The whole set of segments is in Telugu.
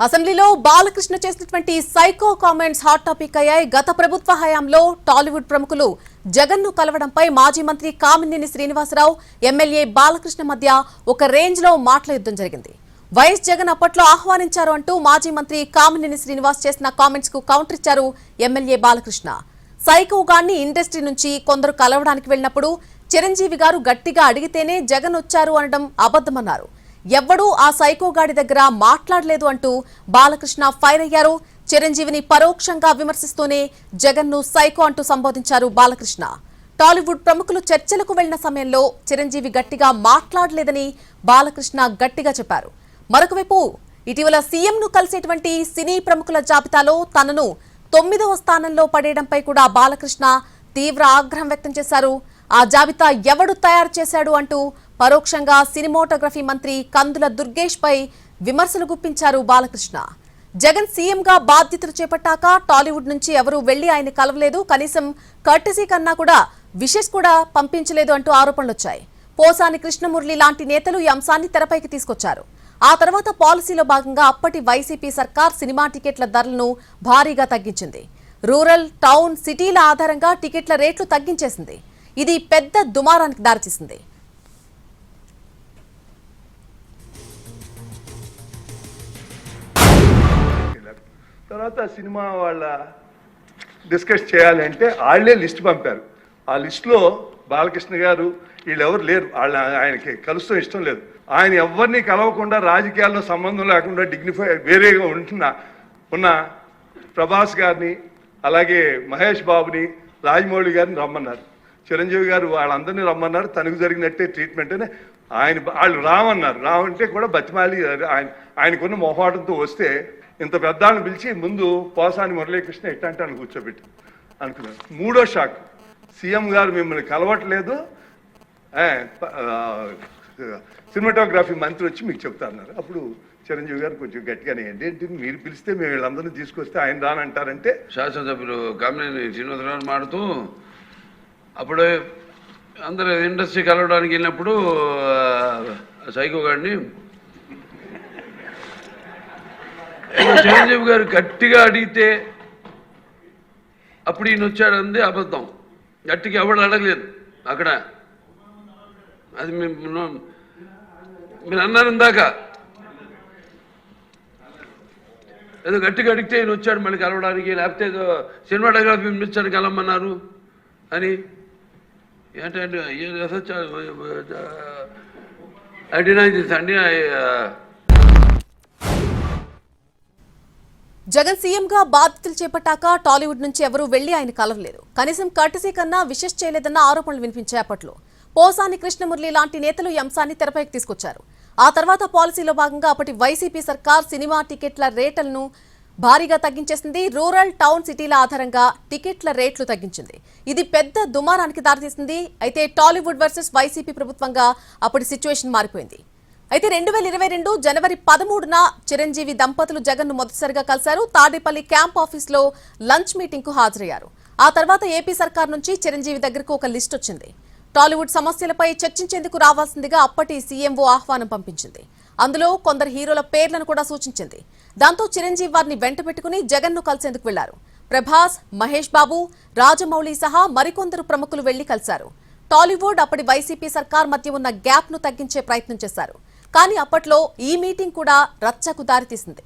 అసెంబ్లీలో బాలకృష్ణ చేసినటువంటి సైకో కామెంట్స్ హాట్ టాపిక్ అయ్యాయి. గత ప్రభుత్వ హయాంలో టాలీవుడ్ ప్రముఖులు జగన్ ను కలవడంపై మాజీ మంత్రి కామినేని శ్రీనివాసరావు, ఎమ్మెల్యే బాలకృష్ణ మధ్య ఒక రేంజ్ లో మాటల యుద్ధం జరిగింది. వైఎస్ జగన్ అప్పట్లో ఆహ్వానించారు అంటూ మాజీ మంత్రి కామినేని శ్రీనివాస్ చేసిన కామెంట్స్ కు కౌంటర్ ఇచ్చారు ఎమ్మెల్యే బాలకృష్ణ. సైకో గాన్ని ఇండస్ట్రీ నుంచి కొందరు కలవడానికి వెళ్లినప్పుడు చిరంజీవి గారు గట్టిగా అడిగితేనే జగన్ వచ్చారు అనడం అబద్ధమన్నారు. ఎవ్వడూ ఆ సైకోగాడి దగ్గర మాట్లాడలేదు అంటూ బాలకృష్ణ ఫైర్ అయ్యారు. చిరంజీవిని పరోక్షంగా విమర్శిస్తూనే జగన్ ను సైకో అంటూ సంబోధించారు బాలకృష్ణ. టాలీవుడ్ ప్రముఖులు చర్చలకు వెళ్లిన సమయంలో చిరంజీవి గట్టిగా మాట్లాడలేదని బాలకృష్ణ గట్టిగా చెప్పారు. మరొకవైపు ఇటీవల సీఎం ను కలిసేటువంటి సినీ ప్రముఖుల జాబితాలో తనను 9వ స్థానంలో పడేయడంపై కూడా బాలకృష్ణ తీవ్ర ఆగ్రహం వ్యక్తం చేశారు. ఆ జాబితా ఎవడు తయారు చేశాడు అంటూ పరోక్షంగా సినిమాటోగ్రఫీ మంత్రి కందుల దుర్గేష్ పై విమర్శలు గుప్పించారు బాలకృష్ణ. జగన్ సీఎంగా బాధ్యతలు చేపట్టాక టాలీవుడ్ నుంచి ఎవరూ వెళ్లి ఆయన కలవలేదు, కనీసం కర్టసీ కన్నా కూడా విషెస్ కూడా పంపించలేదు అంటూ ఆరోపణలొచ్చాయి. పోసాని కృష్ణమురళి లాంటి నేతలు ఈ అంశాన్ని తెరపైకి తీసుకొచ్చారు. ఆ తర్వాత పాలసీలో భాగంగా అప్పటి వైసీపీ సర్కార్ సినిమా టికెట్ల ధరలను భారీగా తగ్గించింది. రూరల్, టౌన్, సిటీల ఆధారంగా టికెట్ల రేట్లు తగ్గించేసింది. ఇది పెద్ద దుమారానికి దారితీసింది. తర్వాత సినిమా వాళ్ళ డిస్కస్ చేయాలంటే వాళ్ళే లిస్ట్ పంపారు. ఆ లిస్టులో బాలకృష్ణ గారు వీళ్ళెవరు లేరు. ఆయనకి కలుస్తూ ఇష్టం లేదు. ఆయన ఎవరిని కలవకుండా రాజకీయాల్లో సంబంధం లేకుండా డిగ్నిఫై వేరేగా ఉన్న ప్రభాస్ గారిని, అలాగే మహేష్ బాబుని, రాజమౌళి గారిని రమ్మన్నారు. చిరంజీవి గారు వాళ్ళందరినీ రమ్మన్నారు. తనకు జరిగినట్టే ట్రీట్మెంట్ అని వాళ్ళు రామన్నారు. రామంటే కూడా బతిమాలి ఆయనకున్న మొహమాటంతో వస్తే ఇంత పెద్దాలను పిలిచి ముందు పోసాని మురళీకృష్ణ ఇట్లాంటి కూర్చోబెట్టి అనుకున్నారు. మూడో షాక్, సీఎం గారు మిమ్మల్ని కలవట్లేదు, సినిమాటోగ్రఫీ మంత్రి వచ్చి మీకు చెప్తారన్నారు. అప్పుడు చిరంజీవి గారు కొంచెం గట్టిగానే ఏంటి మీరు పిలిస్తే మేము వీళ్ళందరినీ తీసుకొస్తే ఆయన రానంటారంటే శాసనసభ్యులు కామినేని శ్రీనివాసరావు మాడుతూ అప్పుడు అందరూ ఇండస్ట్రీ కలవడానికి వెళ్ళినప్పుడు సైకో గారిని చిరంజీవి గారు గట్టిగా అడిగితే అప్పుడు ఈయన వచ్చాడంది అబద్ధం. గట్టిగా ఎవడు అడగలేదు అక్కడ. అది మీరు అన్నారు ఇందాక, ఏదో గట్టిగా అడిగితే ఈయన వచ్చాడు మళ్ళీ కలవడానికి, లేకపోతే ఏదో సినిమాటోగ్రఫీ మినిస్టర్ని కలవమన్నారు అని. ఏంటంటే జగన్ సీఎంగా బాధ్యతలు చేపట్టాక టాలీవుడ్ నుంచి ఎవరూ వెళ్లి ఆయన కలవలేదు, కనీసం కర్టసీ కన్నా విషెస్ చేయలేదన్న ఆరోపణలు వినిపించాయి. అప్పట్లో పోసాని కృష్ణమురళి లాంటి నేతలు ఈ అంశాన్ని తెరపైకి తీసుకొచ్చారు. ఆ తర్వాత పాలసీలో భాగంగా అప్పటి వైసీపీ సర్కార్ సినిమా టికెట్ల రేట్లను భారీగా తగ్గించేసింది. రూరల్, టౌన్, సిటీల ఆధారంగా టికెట్ల రేట్లు తగ్గించింది. ఇది పెద్ద దుమారానికి దారితీసింది. అయితే టాలీవుడ్ వర్సెస్ వైసీపీ ప్రభుత్వంగా అప్పటి సిచ్యువేషన్ మారిపోయింది. అయితే 2022 జనవరి 13న చిరంజీవి దంపతులు జగన్ ను మొదటిసారిగా కలిశారు. తాడేపల్లి క్యాంప్ ఆఫీస్ లో లంచ్ మీటింగ్ కు హాజరయ్యారు. ఆ తర్వాత ఏపీ సర్కార్ నుంచి చిరంజీవి దగ్గరకు ఒక లిస్ట్ వచ్చింది. టాలీవుడ్ సమస్యలపై చర్చించేందుకు రావాల్సిందిగా అప్పటి సీఎంఓ ఆహ్వానం పంపించింది. అందులో కొందరు హీరోల పేర్లను కూడా సూచించింది. దాంతో చిరంజీవి వారిని వెంట పెట్టుకుని జగన్ ను కలిసేందుకు వెళ్లారు. ప్రభాస్, మహేష్ బాబు, రాజమౌళి సహా మరికొందరు ప్రముఖులు వెళ్లి కలిశారు. టాలీవుడ్, అప్పటి వైసీపీ సర్కార్ మధ్య ఉన్న గ్యాప్ ను తగ్గించే ప్రయత్నం చేశారు. కానీ అప్పట్లో ఈ మీటింగ్ కూడా రచ్చకు దారితీసింది.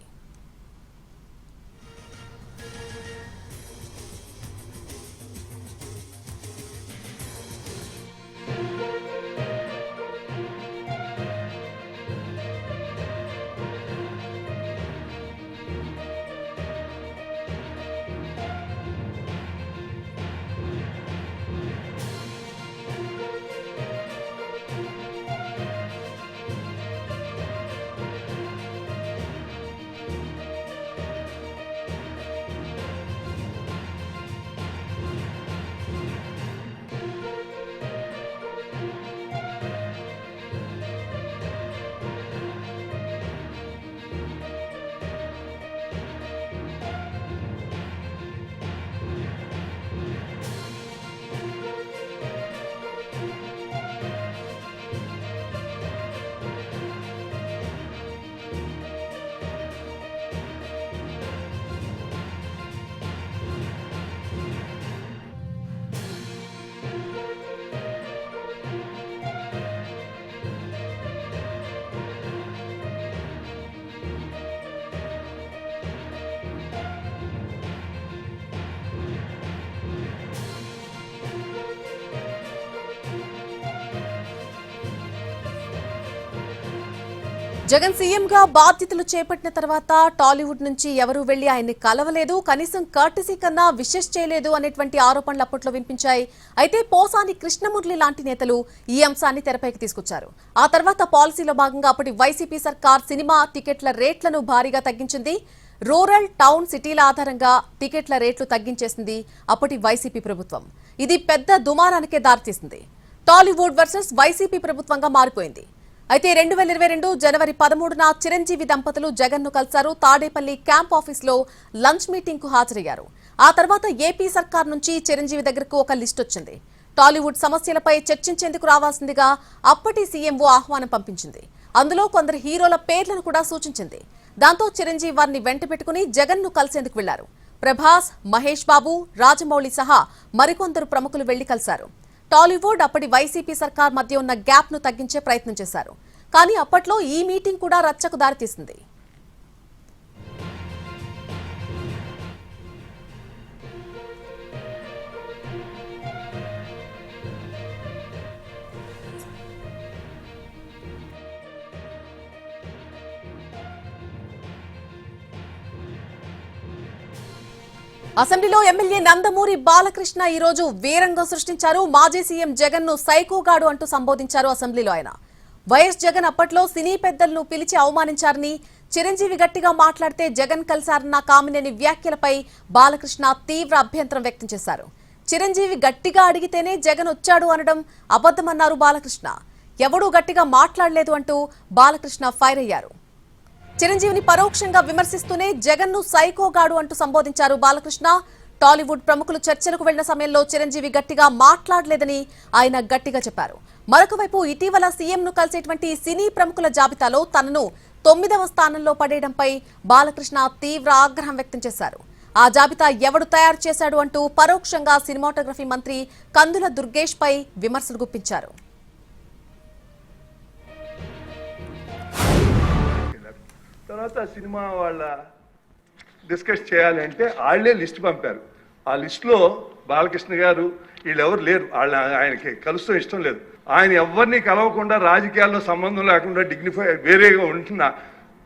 జగన్ సీఎంగా బాధ్యతలు చేపట్టిన తర్వాత టాలీవుడ్ నుంచి ఎవరూ వెళ్లి ఆయన్ని కలవలేదు, కనీసం కర్టసీ కన్నా విషెస్ చేయలేదు అనేటువంటి ఆరోపణలు అప్పట్లో వినిపించాయి. అయితే పోసాని కృష్ణమురళి లాంటి నేతలు ఈ అంశాన్ని తెరపైకి తీసుకొచ్చారు. ఆ తర్వాత పాలసీలో భాగంగా అప్పటి వైసీపీ సర్కార్ సినిమా టికెట్ల రేట్లను భారీగా తగ్గించింది. రూరల్, టౌన్, సిటీల ఆధారంగా టికెట్ల రేట్లు తగ్గించేసింది అప్పటి వైసీపీ ప్రభుత్వం. ఇది పెద్ద దుమారానికే దారితీసింది. టాలీవుడ్ వర్సెస్ వైసీపీ ప్రభుత్వంగా మారిపోయింది. అయితే 2022 జనవరి 13న చిరంజీవి దంపతులు జగన్ను కలిశారు. తాడేపల్లి క్యాంప్ ఆఫీస్లో లంచ్ మీటింగ్ కు హాజరయ్యారు. ఆ తర్వాత ఏపీ సర్కార్ నుంచి చిరంజీవి దగ్గరకు ఒక లిస్ట్ వచ్చింది. టాలీవుడ్ సమస్యలపై చర్చించేందుకు రావాల్సిందిగా అప్పటి సీఎంఓ ఆహ్వానం పంపించింది. అందులో కొందరు హీరోల పేర్లను కూడా సూచించింది. దాంతో చిరంజీవి వారిని వెంట పెట్టుకుని జగన్ను కలిసేందుకు వెళ్లారు. ప్రభాస్, మహేష్ బాబు, రాజమౌళి సహా మరికొందరు ప్రముఖులు వెళ్లి కలిశారు. టాలీవుడ్, అప్పటి వైసీపీ సర్కార్ మధ్య ఉన్న గ్యాప్ ను తగ్గించే ప్రయత్నం చేశారు. కానీ అప్పట్లో ఈ మీటింగ్ కూడా రచ్చకు దారితీసింది. అసెంబ్లీలో ఎమ్మెల్యే నందమూరి బాలకృష్ణ ఈ రోజు వీరంగం సృష్టించారు. మాజీ సీఎం జగన్ ను సైకోగాడు అంటూ సంబోధించారు. అసెంబ్లీలో ఆయన వైఎస్ జగన్ అప్పట్లో సినీ పెద్దలను పిలిచి అవమానించారని, చిరంజీవి గట్టిగా మాట్లాడితే జగన్ కలిశారన్న కామినేని వ్యాఖ్యలపై బాలకృష్ణ తీవ్ర అభ్యంతరం వ్యక్తం చేశారు. చిరంజీవి గట్టిగా అడిగితేనే జగన్ వచ్చాడు అనడం అబద్దమన్నారు బాలకృష్ణ. ఎవడూ గట్టిగా మాట్లాడలేదు అంటూ బాలకృష్ణ ఫైర్ అయ్యారు. చిరంజీవిని పరోక్షంగా విమర్శిస్తూనే జగన్ ను సైకోగాడు అంటూ సంబోధించారు బాలకృష్ణ. టాలీవుడ్ ప్రముఖులు చర్చలకు వెళ్లిన సమయంలో చిరంజీవి గట్టిగా మాట్లాడలేదని ఆయన గట్టిగా చెప్పారు. మరొక వైపు ఇటీవల సీఎం ను కలిసేటువంటి సినీ ప్రముఖుల జాబితాలో తనను 9వ స్థానంలో పడేయడంపై బాలకృష్ణ తీవ్ర ఆగ్రహం వ్యక్తం చేశారు. ఆ జాబితా ఎవడు తయారు చేశాడు అంటూ పరోక్షంగా సినిమాటోగ్రఫీ మంత్రి కందుల దుర్గేష్ పై విమర్శలు గుప్పించారు. తర్వాత సినిమా వాళ్ళ డిస్కస్ చేయాలి అంటే వాళ్ళే లిస్ట్ పంపారు. ఆ లిస్టులో బాలకృష్ణ గారు వీళ్ళెవరు లేరు. ఆయనకి కలుస్తూ ఇష్టం లేదు. ఆయన ఎవరిని కలవకుండా, రాజకీయాల్లో సంబంధం లేకుండా డిగ్నిఫై వేరేగా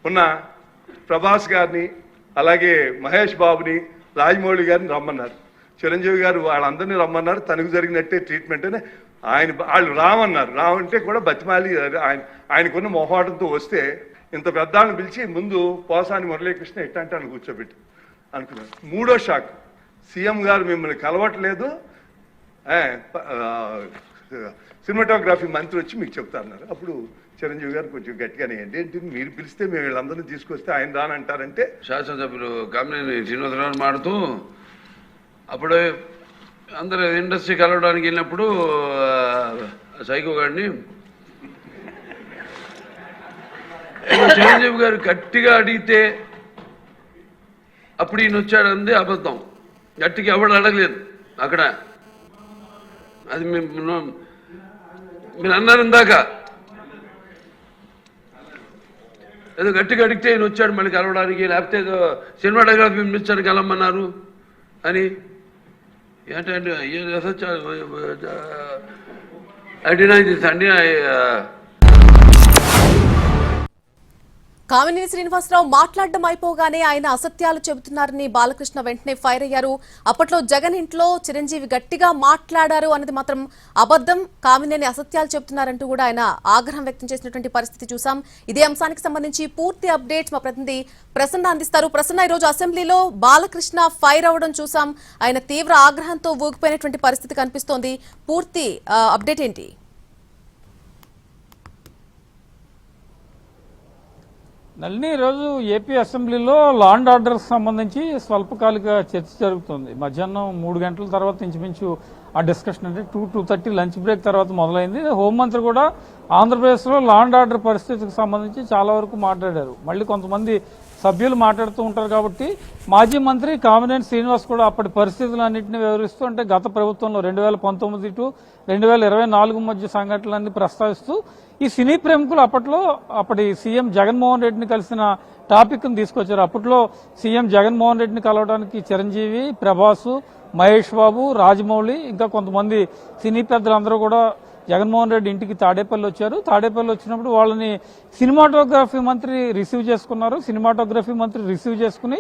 ఉన్న ప్రభాస్ గారిని, అలాగే మహేష్ బాబుని, రాజమౌళి గారిని రమ్మన్నారు. చిరంజీవి గారు వాళ్ళందరినీ రమ్మన్నారు. తనకు జరిగినట్టే ట్రీట్మెంట్ అని వాళ్ళు రామంటే కూడా బతిమాలి ఆయనకున్న మొహాటంతో వస్తే ఇంత పెద్దాళ్ళని పిలిచి ముందు పోసాని మురళీకృష్ణ ఎట్టంటే అని కూర్చోబెట్టి అనుకున్నారు. మూడో షాక్, సీఎం గారు మిమ్మల్ని కలవట్లేదు, సినిమాటోగ్రఫీ మంత్రి వచ్చి మీకు చెప్తారన్నారు. అప్పుడు చిరంజీవి గారు కొంచెం గట్టిగానే ఏంటి మీరు పిలిస్తే మేము వీళ్ళందరినీ తీసుకొస్తే ఆయన రానంటారంటే, శాసనసభ్యులు కామినేని శ్రీనివాసరావు మాడుతూ అప్పుడు అందరూ ఇండస్ట్రీ కలవడానికి వెళ్ళినప్పుడు సైకో గారిని చిరంజీవి గారు గట్టిగా అడిగితే అప్పుడు ఈయన వచ్చాడంది అబద్ధం. గట్టిగా ఎవడు అడగలేదు అక్కడ. అది మీరు అన్నారు ఇందాక, ఏదో గట్టిగా అడిగితే ఈయన వచ్చాడు మళ్ళీ కలవడానికి, లేకపోతే ఏదో సినిమాటోగ్రఫీ మినిస్టర్ కలవమన్నారు అని. ఏంటంటే కామినేని శ్రీనివాసరావు మాట్లాడడం అయిపోగానే ఆయన అసత్యాలు చెబుతున్నారని బాలకృష్ణ వెంటనే ఫైర్ అయ్యారు. అప్పట్లో జగన్ ఇంట్లో చిరంజీవి గట్టిగా మాట్లాడారు అన్నది మాత్రం అబద్ధం, కామినేని అసత్యాలు చెబుతున్నారంటూ కూడా ఆయన ఆగ్రహం వ్యక్తం చేసినటువంటి పరిస్థితి చూసాం. ఇదే అంశానికి సంబంధించి పూర్తి అప్డేట్స్ మా ప్రతినిధి ప్రసన్న అందిస్తారు. ప్రసన్న, ఈ రోజు అసెంబ్లీలో బాలకృష్ణ ఫైర్ అవ్వడం చూసాం. ఆయన తీవ్ర ఆగ్రహంతో ఊగిపోయినటువంటి పరిస్థితి కనిపిస్తోంది. పూర్తి అప్డేట్ ఏంటి? నల్ని ఈరోజు ఏపీ అసెంబ్లీలో లా అండ్ ఆర్డర్కి సంబంధించి స్వల్పకాలిక చర్చ జరుగుతుంది. మధ్యాహ్నం 3 గంటల తర్వాత ఇంచుమించు ఆ డిస్కషన్ అంటే 2:30 లంచ్ బ్రేక్ తర్వాత మొదలైంది. హోంమంత్రి కూడా ఆంధ్రప్రదేశ్లో లా అండ్ ఆర్డర్ పరిస్థితికి సంబంధించి చాలా వరకు మాట్లాడారు. మళ్ళీ కొంతమంది సభ్యులు మాట్లాడుతూ ఉంటారు కాబట్టి మాజీ మంత్రి కామినేని శ్రీనివాస్ కూడా అప్పటి పరిస్థితులన్నింటినీ వివరిస్తూ, అంటే గత ప్రభుత్వంలో 2019 టు 2024 మధ్య సంఘటనలన్నీ ప్రస్తావిస్తూ ఈ సినీ ప్రముఖులు అప్పటి సీఎం జగన్మోహన్ రెడ్డిని కలిసిన టాపిక్ను తీసుకొచ్చారు. అప్పట్లో సీఎం జగన్మోహన్ రెడ్డిని కలవడానికి చిరంజీవి, ప్రభాసు, మహేష్ బాబు, రాజమౌళి ఇంకా కొంతమంది సినీ పెద్దలందరూ కూడా జగన్మోహన్ రెడ్డి ఇంటికి తాడేపల్లి వచ్చారు. తాడేపల్లి వచ్చినప్పుడు వాళ్ళని సినిమాటోగ్రఫీ మంత్రి రిసీవ్ చేసుకున్నారు. సినిమాటోగ్రఫీ మంత్రి రిసీవ్ చేసుకుని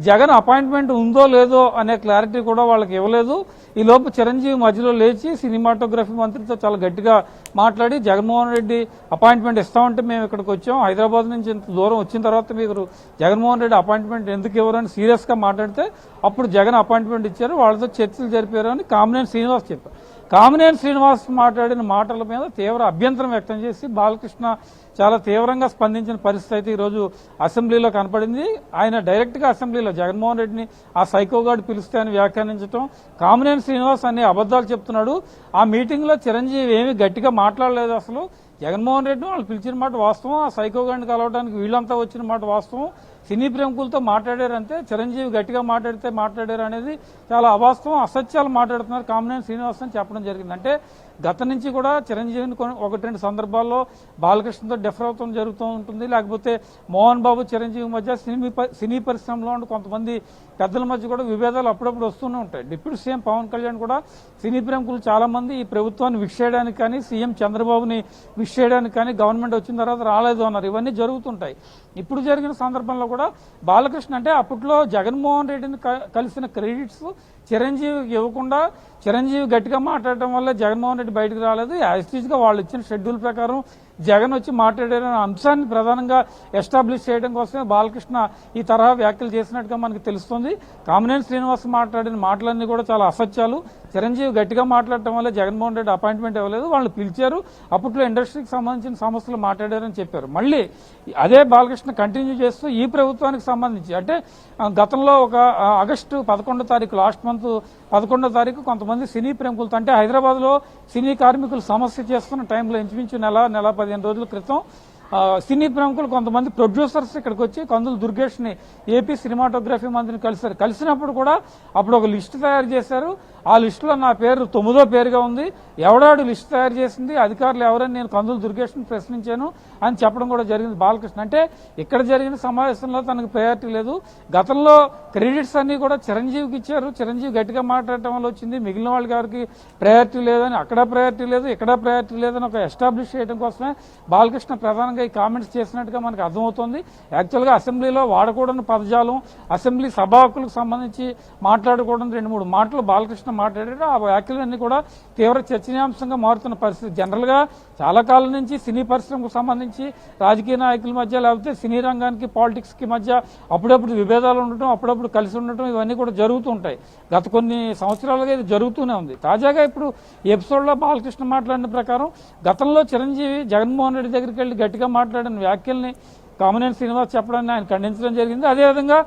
జగన్ అపాయింట్మెంట్ ఉందో లేదో అనే క్లారిటీ కూడా వాళ్ళకి ఇవ్వలేదు. ఈ లోపు చిరంజీవి మధ్యలో లేచి సినిమాటోగ్రఫీ మంత్రితో చాలా గట్టిగా మాట్లాడి జగన్మోహన్ రెడ్డి అపాయింట్మెంట్ ఇస్తామంటే మేము ఇక్కడికి వచ్చాం, హైదరాబాద్ నుంచి ఇంత దూరం వచ్చిన తర్వాత మీరు జగన్మోహన్ రెడ్డి అపాయింట్మెంట్ ఎందుకు ఇవ్వరని సీరియస్ గా మాట్లాడితే అప్పుడు జగన్ అపాయింట్మెంట్ ఇచ్చారు, వాళ్ళతో చర్చలు జరిపారు అని కామినేని శ్రీనివాస్ చెప్పారు. కామినేని శ్రీనివాస్ మాట్లాడిన మాటల మీద తీవ్ర అభ్యంతరం వ్యక్తం చేసి బాలకృష్ణ చాలా తీవ్రంగా స్పందించిన పరిస్థితి అయితే ఈరోజు అసెంబ్లీలో కనపడింది. ఆయన డైరెక్ట్ గా అసెంబ్లీలో జగన్మోహన్ రెడ్డిని ఆ సైకోగాడు పిలిస్తే అని వ్యాఖ్యానించడం, కామినేని శ్రీనివాస్ అన్ని అబద్దాలు చెప్తున్నాడు, ఆ మీటింగ్ లో చిరంజీవి ఏమీ గట్టిగా మాట్లాడలేదు, అసలు జగన్మోహన్ రెడ్డిని వాళ్ళు పిలిచిన మాట వాస్తవం, ఆ సైకోగాడిని కలవడానికి వీళ్ళంతా వచ్చిన మాట వాస్తవం, సినీ ప్రముఖులతో మాట్లాడారంటే చిరంజీవి గట్టిగా మాట్లాడితే మాట్లాడారు అనేది చాలా అవాస్తవం, అసత్యాలు మాట్లాడుతున్నారు కామినేని శ్రీనివాస్ అని చెప్పడం జరిగింది. అంటే గత నుంచి కూడా చిరంజీవిని ఒకటి రెండు సందర్భాల్లో బాలకృష్ణతో డిఫర్ అవడం జరుగుతూ ఉంటుంది, లేకపోతే మోహన్ బాబు చిరంజీవి మధ్య సినీ పరిశ్రమలో ఉండే కొంతమంది పెద్దల మధ్య కూడా విభేదాలు అప్పుడప్పుడు వస్తూనే ఉంటాయి. డిప్యూటీ సీఎం పవన్ కళ్యాణ్ కూడా సినీ ప్రముఖులు చాలా మంది ఈ ప్రభుత్వాన్ని విష్ చేయడానికి కానీ సీఎం చంద్రబాబుని విష్ చేయడానికి కానీ గవర్నమెంట్ వచ్చిన తర్వాత రాలేదు అన్నారు. ఇవన్నీ జరుగుతుంటాయి. ఇప్పుడు జరిగిన సందర్భంలో కూడా బాలకృష్ణ అంటే అప్పట్లో జగన్మోహన్ రెడ్డిని కలిసిన క్రెడిట్స్ చిరంజీవికి ఇవ్వకుండా చిరంజీవి గట్టిగా మాట్లాడటం వల్ల జగన్మోహన్ రెడ్డి బయటకు రాలేదు. యాజ్ గా వాళ్ళు ఇచ్చిన షెడ్యూల్ ప్రకారం జగన్ వచ్చి మాట్లాడారనే అంశాన్ని ప్రధానంగా ఎస్టాబ్లిష్ చేయడం కోసమే బాలకృష్ణ ఈ తరహా వ్యాఖ్యలు చేసినట్టుగా మనకు తెలుస్తుంది. కామినేని శ్రీనివాస్ మాట్లాడిన మాటలన్నీ కూడా చాలా అసత్యాలు. చిరంజీవి గట్టిగా మాట్లాడటం వల్ల జగన్మోహన్ రెడ్డి అపాయింట్మెంట్ ఇవ్వలేదు, వాళ్ళు పిలిచారు, అప్పట్లో ఇండస్ట్రీకి సంబంధించిన సమస్యలు మాట్లాడారని చెప్పారు. మళ్ళీ అదే బాలకృష్ణ కంటిన్యూ చేస్తూ ఈ ప్రభుత్వానికి సంబంధించి అంటే గతంలో ఒక ఆగస్టు 11వ తారీఖు లాస్ట్ మంత్ 11వ తారీఖు కొంతమంది సినీ ప్రముఖులతో అంటే హైదరాబాద్ లో సినీ కార్మికులు సమస్య చేస్తున్న టైంలో ఇంచుమించు నెల 15 రోజుల క్రితం సినీ ప్రముఖులు కొంతమంది ప్రొడ్యూసర్స్ ఇక్కడికి వచ్చి కందులు దుర్గేష్ ని ఏపీ సినిమాటోగ్రఫీ మంత్రిని కలిశారు. కలిసినప్పుడు కూడా అప్పుడు ఒక లిస్టు తయారు చేశారు. ఆ లిస్టులో నా పేరు 9వ పేరుగా ఉంది, ఎవడాడు లిస్టు తయారు చేసింది, అధికారులు ఎవరని నేను కందులు దుర్గేష్ ని ప్రశ్నించాను అని చెప్పడం కూడా జరిగింది బాలకృష్ణ. అంటే ఇక్కడ జరిగిన సమావేశంలో తనకు ప్రయారిటీ లేదు. గతంలో క్రెడిట్స్ అన్ని కూడా చిరంజీవికి ఇచ్చారు, చిరంజీవి గట్టిగా మాట్లాడటం వల్ల వచ్చింది, మిగిలిన వాళ్ళ గారికి ప్రయారిటీ లేదని, అక్కడ ప్రయారిటీ లేదు ఇక్కడ ప్రయారిటీ లేదని ఒక ఎస్టాబ్లిష్ చేయడం కోసమే బాలకృష్ణ ప్రధానంగా ఈ కామెంట్స్ చేసినట్టుగా మనకు అర్థమవుతోంది. యాక్చువల్గా అసెంబ్లీలో వాడకూడని పదజాలం, అసెంబ్లీ సభా హక్కులకు సంబంధించి మాట్లాడకూడని 2-3 మాటలు బాలకృష్ణ మాట్లాడారు. ఆ వ్యాఖ్యలన్నీ కూడా తీవ్ర చర్చనీయాంశంగా మారుతున్న పరిస్థితి. జనరల్ గా చాలా కాలం నుంచి సినీ పరిశ్రమకు సంబంధించి రాజకీయ నాయకుల మధ్య లేకపోతే సినీ రంగానికి పాలిటిక్స్ కి మధ్య అప్పుడప్పుడు విభేదాలు ఉండటం, అప్పుడప్పుడు కలిసి ఉండటం ఇవన్నీ కూడా జరుగుతూ ఉంటాయి. గత కొన్ని సంవత్సరాలుగా ఇది జరుగుతూనే ఉంది. తాజాగా ఇప్పుడు ఎపిసోడ్ లో బాలకృష్ణ మాట్లాడిన ప్రకారం గతంలో చిరంజీవి జగన్మోహన్ రెడ్డి దగ్గరికి వెళ్లి గట్టిగా మాట్లాడిన వ్యాఖ్యల్ని కామినేని శ్రీనివాస్ చెప్పడాన్ని ఆయన ఖండించడం జరిగింది. అదేవిధంగా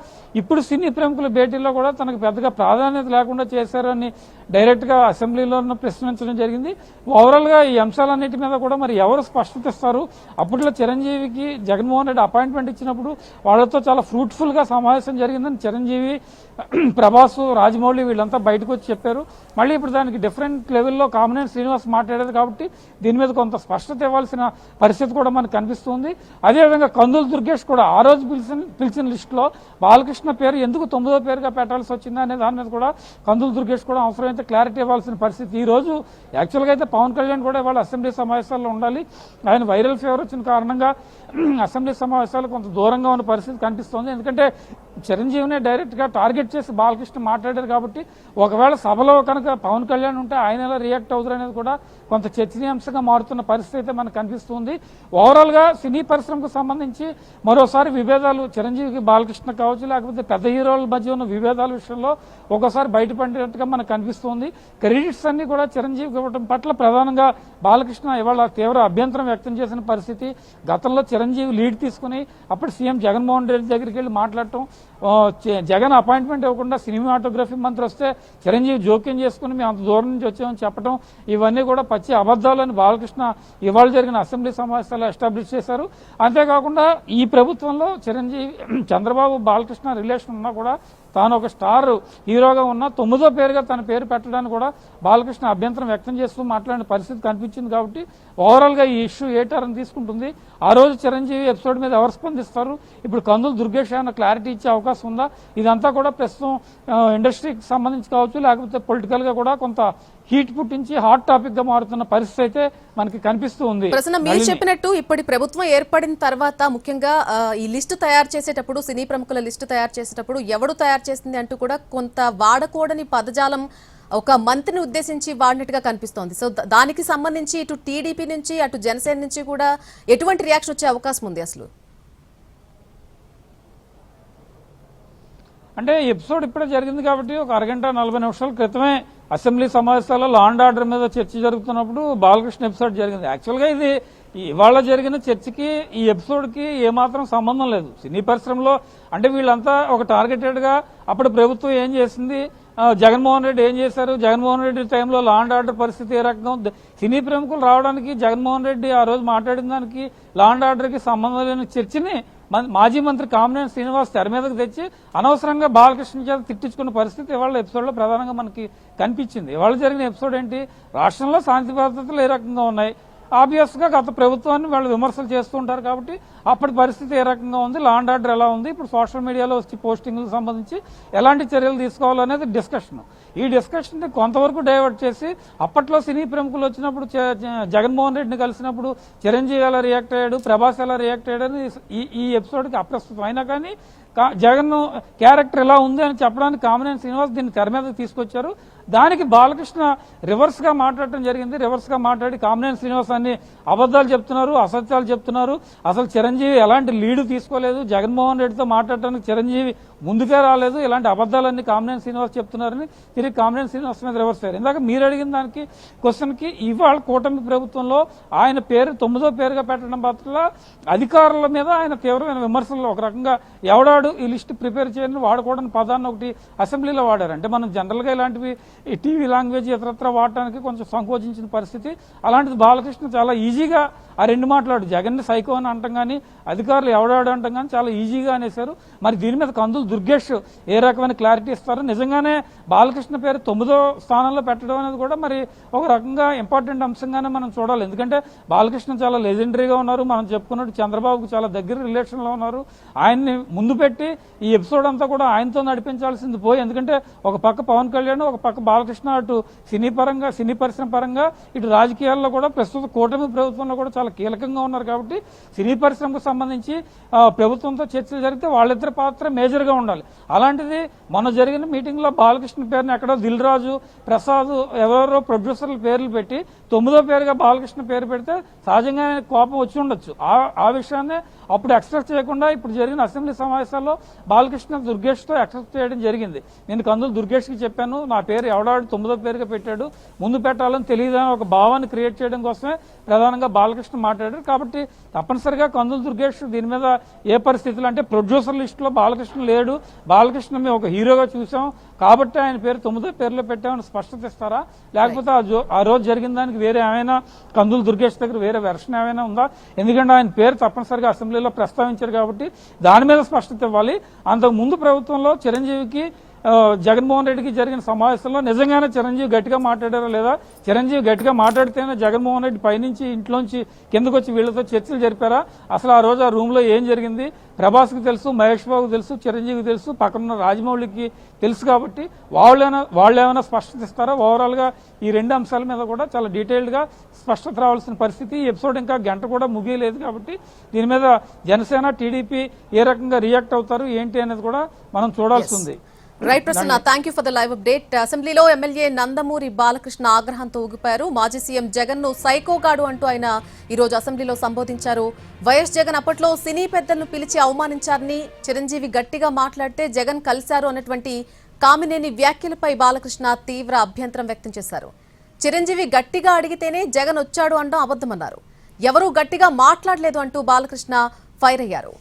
ఇప్పుడు సినీ ప్రముఖుల భేటీలో కూడా తనకు పెద్దగా ప్రాధాన్యత లేకుండా చేశారని డైరెక్ట్ గా అసెంబ్లీలో ప్రశ్నించడం జరిగింది. ఓవరాల్ గా ఈ అంశాలన్నిటి మీద కూడా మరి ఎవరు స్పష్టత ఇస్తారు? అప్పట్లో చిరంజీవికి జగన్మోహన్ రెడ్డి అపాయింట్మెంట్ ఇచ్చినప్పుడు వాళ్ళతో చాలా ఫ్రూట్ఫుల్ గా సమావేశం జరిగిందని చిరంజీవి, ప్రభాస్, రాజమౌళి వీళ్ళంతా బయటకు వచ్చి చెప్పారు. మళ్ళీ ఇప్పుడు దానికి డిఫరెంట్ లెవెల్లో కామినేని శ్రీనివాస్ మాట్లాడారు కాబట్టి దీని మీద కొంత స్పష్టత ఇవ్వాల్సిన పరిస్థితి కూడా మనకు కనిపిస్తుంది. అదేవిధంగా కందులు దుర్గేష్ కూడా ఆ రోజు పిలిచిన లిస్టులో బాలకృష్ణ పేరు ఎందుకు 9వ పేరుగా పెట్టాల్సి వచ్చిందా అనే దాని మీద కూడా కందులు దుర్గేష్ కూడా అవసరమైతే క్లారిటీ ఇవ్వాల్సిన పరిస్థితి. ఈ రోజు యాక్చువల్గా అయితే పవన్ కళ్యాణ్ కూడా ఇవాళ అసెంబ్లీ సమావేశాల్లో ఉండాలి. ఆయన వైరల్ ఫీవర్ వచ్చిన కారణంగా అసెంబ్లీ సమావేశాలు కొంత దూరంగా ఉన్న పరిస్థితి కనిపిస్తోంది. ఎందుకంటే చిరంజీవిని డైరెక్ట్ గా టార్గెట్ చేసి బాలకృష్ణ మాట్లాడారు కాబట్టి ఒకవేళ సభలో కనుక పవన్ కళ్యాణ్ ఉంటే ఆయన ఎలా రియాక్ట్ అవుతారు అనేది కూడా కొంత చర్చనీయాంశంగా మారుతున్న పరిస్థితి అయితే మనకు కనిపిస్తుంది. ఓవరాల్ గా సినీ పరిశ్రమకు సంబంధించి మరోసారి విభేదాలు చిరంజీవికి బాలకృష్ణ కావచ్చు, లేకపోతే పెద్ద హీరోల మధ్య ఉన్న విభేదాల విషయంలో ఒకసారి బయటపడినట్టుగా మనకు కనిపిస్తుంది. క్రెడిట్స్ అన్ని కూడా చిరంజీవికి ఇవ్వడం పట్ల ప్రధానంగా బాలకృష్ణ ఇవాళ తీవ్ర అభ్యంతరం వ్యక్తం చేసిన పరిస్థితి. గతంలో చిరంజీవి లీడ్ తీసుకుని అప్పుడు సీఎం జగన్మోహన్ రెడ్డి దగ్గరికి వెళ్ళి మాట్లాడటం, జగన్ అపాయింట్మెంట్ ఇవ్వకుండా సినిమాటోగ్రఫీ మంత్రి వస్తే చిరంజీవి జోక్యం చేసుకుని మేము అంత దూరం నుంచి వచ్చామని చెప్పడం ఇవన్నీ కూడా పచ్చి అబద్దాలని బాలకృష్ణ ఇవాళ జరిగిన అసెంబ్లీ సమావేశాల్లో ఎస్టాబ్లిష్ చేశారు. అంతేకాకుండా ఈ ప్రభుత్వంలో చిరంజీవి, చంద్రబాబు, బాలకృష్ణ రిలేషన్ ఉన్నా కూడా తాను ఒక స్టార్ హీరోగా ఉన్న 9వ పేరుగా తన పేరు పెట్టడానికి కూడా బాలకృష్ణ అభ్యంతరం వ్యక్తం చేస్తూ మాట్లాడిన పరిస్థితి కనిపించింది. కాబట్టి ఓవరాల్ గా ఈ ఇష్యూ ఏ టర్న్ తీసుకుంటుంది, ఆ రోజు చిరంజీవి ఎపిసోడ్ మీద ఎవరు స్పందిస్తారు, ఇప్పుడు కందులు దుర్గేష్ ఏమైనా క్లారిటీ ఇచ్చే అవకాశం ఉందా, ఇదంతా కూడా ప్రస్తుతం ఇండస్ట్రీకి సంబంధించి కావచ్చు, లేకపోతే పొలిటికల్ గా కూడా కొంత హీట్ పుట్టించి హాట్ టాపిక్ గా మారుతున్న పరిస్థితి అయితే మనకి కనిపిస్తూ ఉంది. ప్రసన్న, మీరు చెప్పినట్టు ఇప్పటి ప్రభుత్వం ఏర్పడిన తర్వాత ముఖ్యంగా ఈ లిస్టు తయారు చేసేటప్పుడు, సినీ ప్రముఖుల లిస్టు తయారు చేసేటప్పుడు ఎవడు తయారు చేసింది అంటూ కూడా కొంత వాడకూడని పదజాలం ఒక మంత్రిని ఉద్దేశించి వాడినట్టుగా కనిపిస్తోంది. సో దానికి సంబంధించి ఇటు టీడీపీ నుంచి అటు జనసేన నుంచి కూడా ఎటువంటి రియాక్షన్ వచ్చే అవకాశం ఉంది అసలు? అంటే ఎపిసోడ్ ఇప్పుడే జరిగింది కాబట్టి ఒక అరగంట 40 నిమిషాల క్రితమే అసెంబ్లీ సమావేశాల్లో లా అండ్ ఆర్డర్ మీద చర్చ జరుగుతున్నప్పుడు బాలకృష్ణ ఎపిసోడ్ జరిగింది. యాక్చువల్గా ఇది ఇవాళ జరిగిన చర్చకి ఈ ఎపిసోడ్కి ఏమాత్రం సంబంధం లేదు. సినీ పరిశ్రమలో అంటే వీళ్ళంతా ఒక టార్గెటెడ్గా అప్పుడు ప్రభుత్వం ఏం చేసింది, జగన్మోహన్ రెడ్డి ఏం చేశారు, జగన్మోహన్ రెడ్డి టైంలో లా అండ్ ఆర్డర్ పరిస్థితి ఏ రకంగా ఉంది, సినీ ప్రముఖులు రావడానికి జగన్మోహన్ రెడ్డి ఆ రోజు మాట్లాడిన దానికి లా అండ్ ఆర్డర్కి సంబంధం లేని చర్చని మాజీ మంత్రి కామినేని శ్రీనివాస్ తెర మీదకి తెచ్చి అనవసరంగా బాలకృష్ణ చేత తిట్టించుకున్న పరిస్థితి ఇవాళ ఎపిసోడ్లో ప్రధానంగా మనకి కనిపించింది. ఇవాళ జరిగిన ఎపిసోడ్ ఏంటి, రాష్ట్రంలో శాంతి భద్రతలు ఏ రకంగా ఉన్నాయి, ఆబ్వియస్ గా గత ప్రభుత్వాన్ని వాళ్ళు విమర్శలు చేస్తూ ఉంటారు కాబట్టి అప్పటి పరిస్థితి ఏ రకంగా ఉంది, లా అండ్ ఆర్డర్ ఎలా ఉంది, ఇప్పుడు సోషల్ మీడియాలో వచ్చి పోస్టింగ్లకు సంబంధించి ఎలాంటి చర్యలు తీసుకోవాలనేది డిస్కషన్. ఈ డిస్కషన్ కొంతవరకు డైవర్ట్ చేసి అప్పట్లో సినీ ప్రముఖులు వచ్చినప్పుడు జగన్మోహన్ రెడ్డిని కలిసినప్పుడు చిరంజీవి ఎలా రియాక్ట్ అయ్యాడు, ప్రభాస్ ఎలా రియాక్ట్ అయ్యాడని ఈ ఎపిసోడ్కి అప్రస్తుతం. అయినా కానీ జగన్ క్యారెక్టర్ ఎలా ఉంది అని చెప్పడానికి కామినేని శ్రీనివాస్ దీన్ని తెర మీదకి తీసుకొచ్చారు. దానికి బాలకృష్ణ రివర్స్ గా మాట్లాడటం జరిగింది. రివర్స్ గా మాట్లాడి కామినేని శ్రీనివాస్ అన్ని అబద్ధాలు చెప్తున్నారు, అసత్యాలు చెప్తున్నారు, అసలు చిరంజీవి ఎలాంటి లీడ్ తీసుకోలేదు, జగన్మోహన్ రెడ్డితో మాట్లాడటానికి చిరంజీవి ముందుకే రాలేదు, ఇలాంటి అబద్ధాలన్నీ కామినేని శ్రీనివాస్ చెప్తున్నారని తిరిగి కామినేని శ్రీనివాస్ మీద రివర్స్ అయ్యారు. ఇందాక మీరు అడిగిన దానికి క్వశ్చన్కి ఇవాళ కూటమి ప్రభుత్వంలో ఆయన పేరు 9వ పేరుగా పెట్టడం పట్ల అధికారుల మీద ఆయన తీవ్రమైన విమర్శలు, ఒక రకంగా ఎవడాడు ఈ లిస్ట్ ప్రిపేర్ చేయని వాడకూడని పదాన్ని ఒకటి అసెంబ్లీలో వాడారు. అంటే మనం జనరల్గా ఇలాంటివి ఈ టీవీ లాంగ్వేజ్ ఇతరత్ర వాడటానికి కొంచెం సంకోచించిన పరిస్థితి. అలాంటిది బాలకృష్ణ చాలా ఈజీగా ఆ రెండు మాట్లాడు జగన్ని సైకో అని అంటాం కానీ అధికారులు ఎవడాడు అంటాం కానీ చాలా ఈజీగా అనేశారు. మరి దీని మీద కందులు దుర్గేష్ ఏ రకమైన క్లారిటీ ఇస్తారు? నిజంగానే బాలకృష్ణ పేరు 9వ స్థానంలో పెట్టడం అనేది కూడా మరి ఒక రకంగా ఇంపార్టెంట్ అంశంగానే మనం చూడాలి. ఎందుకంటే బాలకృష్ణ చాలా లెజెండరీగా ఉన్నారు, మనం చెప్పుకున్నట్టు చంద్రబాబుకు చాలా దగ్గర రిలేషన్లో ఉన్నారు. ఆయన్ని ముందు పెట్టి ఈ ఎపిసోడ్ అంతా కూడా ఆయనతో నడిపించాల్సింది పోయి, ఎందుకంటే ఒక పక్క పవన్ కళ్యాణ్, ఒక పక్క బాలకృష్ణ అటు సినీ పరంగా సినీ పరిశ్రమ పరంగా ఇటు రాజకీయాల్లో కూడా ప్రస్తుత కూటమి ప్రభుత్వంలో కూడా చాలా కీలకంగా ఉన్నారు. కాబట్టి సినీ పరిశ్రమకు సంబంధించి ప్రభుత్వంతో చర్చలు జరిగితే వాళ్ళిద్దరి పాత్ర మేజర్గా ఉండాలి. అలాంటిది మొన్న జరిగిన మీటింగ్లో బాలకృష్ణ పేరుని ఎక్కడో దిల్ రాజు, ప్రసాద్ ఎవరెవరో ప్రొడ్యూసర్ల పేర్లు పెట్టి 9వ పేరుగా బాలకృష్ణ పేరు పెడితే సహజంగా కోపం వచ్చి ఉండొచ్చు. ఆ విషయాన్ని అప్పుడు ఎక్స్ప్రెస్ చేయకుండా ఇప్పుడు జరిగిన అసెంబ్లీ సమావేశాల్లో బాలకృష్ణ దుర్గేష్తో ఎక్స్ప్రెస్ చేయడం జరిగింది. నేను కందులు దుర్గేష్కి చెప్పాను, నా పేరు ఎవడాడు 9వ పేరుగా పెట్టాడు, ముందు పెట్టాలని తెలియదని ఒక భావాన్ని క్రియేట్ చేయడం కోసమే ప్రధానంగా బాలకృష్ణ మాట్లాడారు. కాబట్టి తప్పనిసరిగా కందులు దుర్గేష్ దీని మీద ఏ పరిస్థితులు, అంటే ప్రొడ్యూసర్ లిస్టులో బాలకృష్ణ లేడు, బాలకృష్ణ మేము ఒక హీరోగా చూసాం కాబట్టి ఆయన పేరు 9వ పేరులో పెట్టామని స్పష్టత ఇస్తారా, లేకపోతే ఆ రోజు జరిగిన దానికి వేరే ఏమైనా కందులు దుర్గేష్ దగ్గర వేరే వెర్షన్ ఏమైనా ఉందా? ఎందుకంటే ఆయన పేరు తప్పనిసరిగా అసెంబ్లీలో ప్రస్తావించారు కాబట్టి దాని మీద స్పష్టత ఇవ్వాలి. అంతకు ముందు ప్రభుత్వంలో చిరంజీవికి జగన్మోహన్ రెడ్డికి జరిగిన సమావేశంలో నిజంగానే చిరంజీవి గట్టిగా మాట్లాడారా లేదా, చిరంజీవి గట్టిగా మాట్లాడితేనే జగన్మోహన్ రెడ్డి పైనుంచి ఇంట్లోంచి కిందకు వచ్చి వీళ్ళతో చర్చలు జరిపారా, అసలు ఆ రోజు ఆ రూమ్ లో ఏం జరిగింది ప్రభాస్కి తెలుసు, మహేష్ బాబుకి తెలుసు, చిరంజీవికి తెలుసు, పక్కనున్న రాజమౌళికి తెలుసు. కాబట్టి వాళ్ళు ఏమైనా స్పష్టత ఇస్తారా? ఓవరాల్ గా ఈ రెండు అంశాల మీద కూడా చాలా డీటెయిల్డ్ గా స్పష్టత రావాల్సిన పరిస్థితి. ఈ ఎపిసోడ్ ఇంకా గంట కూడా ముగియలేదు కాబట్టి దీని మీద జనసేన, టీడీపీ ఏ రకంగా రియాక్ట్ అవుతారు ఏంటి అనేది కూడా మనం చూడాల్సి ఉంది. Right Prasanna, thank you for the live update. అసెంబ్లీలో ఎమ్మెల్యే నందమూరి బాలకృష్ణ ఆగ్రహంతో ఊగిపోయారు. మాజీ సీఎం జగన్ ను సైకోగాడు అంటూ ఆయన ఈ రోజు అసెంబ్లీలో సంబోధించారు. వైఎస్ జగన్ అప్పట్లో సినీ పెద్దలను పిలిచి అవమానించారని, చిరంజీవి గట్టిగా మాట్లాడితే జగన్ కలిశారు అన్నటువంటి కామినేని వ్యాఖ్యలపై బాలకృష్ణ తీవ్ర అభ్యంతరం వ్యక్తం చేశారు. చిరంజీవి గట్టిగా అడిగితేనే జగన్ వచ్చాడు అనడం అబద్ధమన్నారు. ఎవరూ గట్టిగా మాట్లాడలేదు అంటూ బాలకృష్ణ ఫైర్ అయ్యారు.